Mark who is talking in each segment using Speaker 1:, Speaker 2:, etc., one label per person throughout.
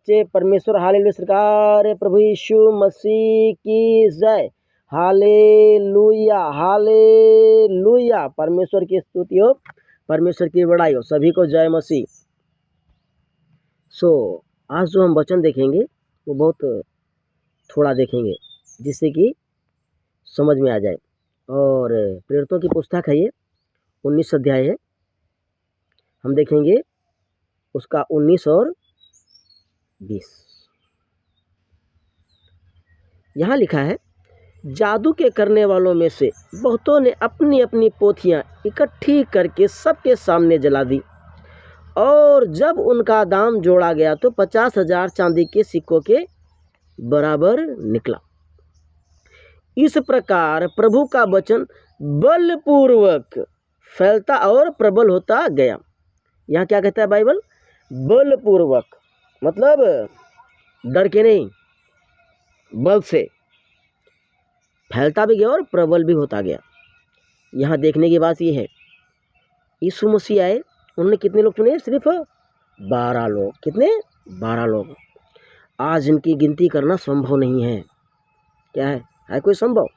Speaker 1: सच्चे परमेश्वर। हालेलुया। सरकार प्रभु यीशु मसीह की जय। Hallelujah hallelujah. परमेश्वर की स्तुति हो, परमेश्वर की बड़ाई हो। सभी को जय मसीह। आज जो हम वचन देखेंगे वो बहुत थोड़ा देखेंगे जिससे कि समझ में आ जाए। और प्रेरितों की पुस्तक है, ये 19 अध्याय है। हम देखेंगे उसका 19 और 20। यहाँ लिखा है, जादू के करने वालों में से बहुतों ने अपनी अपनी पोथियां इकट्ठी करके सबके सामने जला दी, और जब उनका दाम जोड़ा गया तो 50,000 चांदी के सिक्कों के बराबर निकला। इस प्रकार प्रभु का वचन बलपूर्वक फैलता और प्रबल होता गया। यहाँ क्या कहता है बाइबल? बलपूर्वक, मतलब डर के नहीं, बल से फैलता भी गया और प्रबल भी होता गया। यहाँ देखने की बात यह है, यीशु मसीह आए, उन्होंने कितने लोग चुने? सिर्फ 12 लोग। कितने? 12 लोग। आज इनकी गिनती करना संभव नहीं है। क्या है कोई संभव?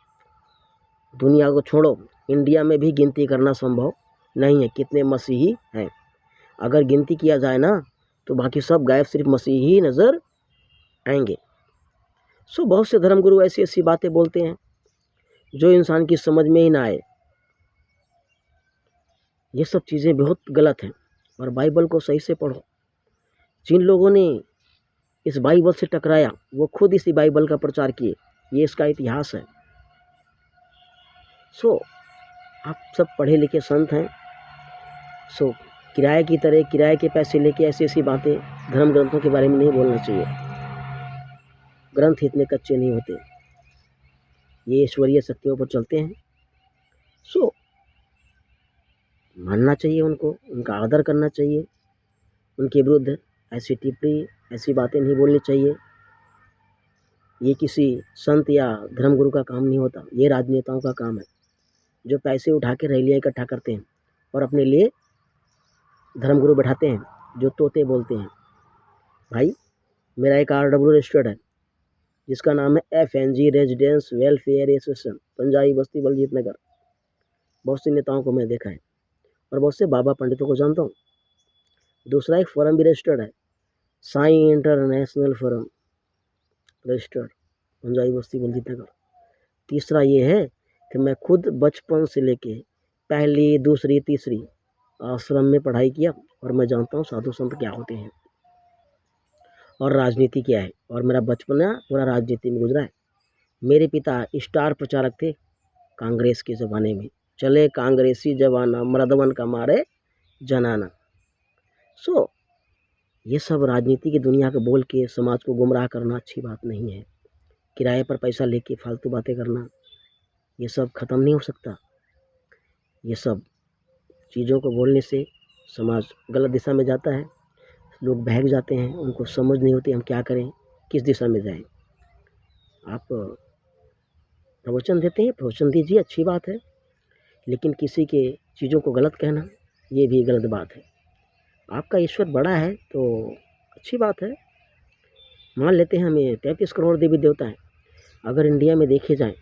Speaker 1: दुनिया को छोड़ो, इंडिया में भी गिनती करना संभव नहीं है कितने मसीही हैं। अगर गिनती किया जाए ना तो बाकी सब गायब, सिर्फ मसीही ही नज़र आएंगे। बहुत से धर्मगुरु ऐसी ऐसी बातें बोलते हैं जो इंसान की समझ में ही ना आए। ये सब चीज़ें बहुत गलत हैं, और बाइबल को सही से पढ़ो। जिन लोगों ने इस बाइबल से टकराया वो खुद इसी बाइबल का प्रचार किए। ये इसका इतिहास है। आप सब पढ़े लिखे संत हैं। किराए की तरह किराए के पैसे लेके ऐसी ऐसी बातें धर्म ग्रंथों के बारे में नहीं बोलना चाहिए। ग्रंथ इतने कच्चे नहीं होते, ये ईश्वरीय सत्यों पर चलते हैं। मानना चाहिए उनको, उनका आदर करना चाहिए। उनके विरुद्ध ऐसी टिप्पणी, ऐसी बातें नहीं बोलनी चाहिए। ये किसी संत या धर्मगुरु का काम नहीं होता, ये राजनेताओं का काम है, जो पैसे उठा के रैलियाँ इकट्ठा करते हैं और अपने लिए धर्मगुरु बैठाते हैं जो तोते बोलते हैं। भाई, मेरा एक RW रजिस्टर्ड है जिसका नाम है FNG residence welfare association, Punjabi Basti Baljit नगर। बहुत से नेताओं को मैं देखा है और बहुत से बाबा पंडितों को जानता हूँ। दूसरा एक फोरम भी रजिस्टर्ड है, Sai international forum registered, Punjabi Basti Baljit नगर। तीसरा ये है कि मैं खुद बचपन से लेके पहली, दूसरी, तीसरी आश्रम में पढ़ाई किया, और मैं जानता हूँ साधु संत क्या होते हैं और राजनीति क्या है। और मेरा बचपन पूरा राजनीति में गुजरा है। मेरे पिता स्टार प्रचारक थे कांग्रेस के ज़माने में। चले कांग्रेसी जवाना, मर्दवन का मारे जनाना। ये सब राजनीति की दुनिया को बोल के समाज को गुमराह करना अच्छी बात नहीं है। किराए पर पैसा लेके फालतू बातें करना, ये सब ख़त्म नहीं हो सकता। ये सब चीज़ों को बोलने से समाज गलत दिशा में जाता है, लोग बहक जाते हैं, उनको समझ नहीं होती हम क्या करें, किस दिशा में जाएं। आप प्रवचन देते हैं, प्रवचन दीजिए, अच्छी बात है, लेकिन किसी के चीज़ों को गलत कहना ये भी गलत बात है। आपका ईश्वर बड़ा है तो अच्छी बात है। मान लेते हैं हमें 33 करोड़ देवी देवता हैं। अगर इंडिया में देखे जाएं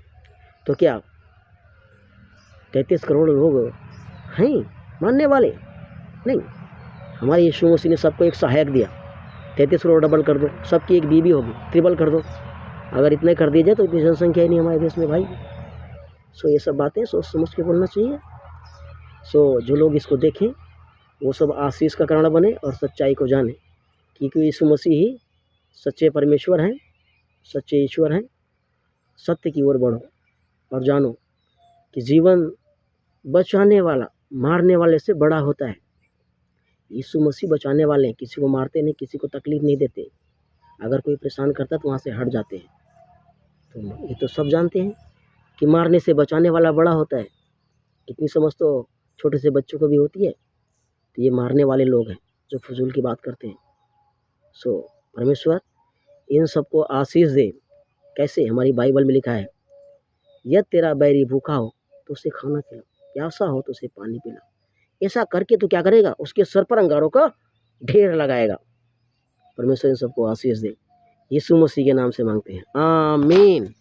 Speaker 1: तो क्या 33 करोड़ लोग हैं मानने वाले? नहीं। हमारे यीशु मसीह ने सबको एक सहायक दिया। 33 करोड़ डबल कर दो, सबकी एक बीबी होगी, ट्रिपल कर दो। अगर इतने कर दिए जाए तो इतनी जनसंख्या ही नहीं हमारे देश में भाई। ये सब बातें सोच समझ के बोलना चाहिए। जो लोग इसको देखें वो सब आशीष का कारण बने और सच्चाई को जाने, क्योंकि यीशु मसीह ही सच्चे परमेश्वर हैं, सच्चे ईश्वर हैं। सत्य की ओर बढ़ो और जानो कि जीवन बचाने वाला मारने वाले से बड़ा होता है। यीशु मसीह बचाने वाले हैं, किसी को मारते नहीं, किसी को तकलीफ नहीं देते। अगर कोई परेशान करता तो वहाँ से हट जाते हैं। तो ये तो सब जानते हैं कि मारने से बचाने वाला बड़ा होता है। इतनी समझ तो छोटे से बच्चों को भी होती है। तो ये मारने वाले लोग हैं जो फजूल की बात करते हैं। परमेश्वर इन सबको आशीष दे। कैसे? हमारी बाइबल में लिखा है, यदि तेरा बैरी भूखा हो तो उसे खाना खिला, प्यासा हो तो उसे पानी पिला। ऐसा करके तो क्या करेगा? उसके सर पर अंगारों का ढेर लगाएगा। परमेश्वर इन सबको आशीष दे। यीशु मसीह के नाम से मांगते हैं, आमीन।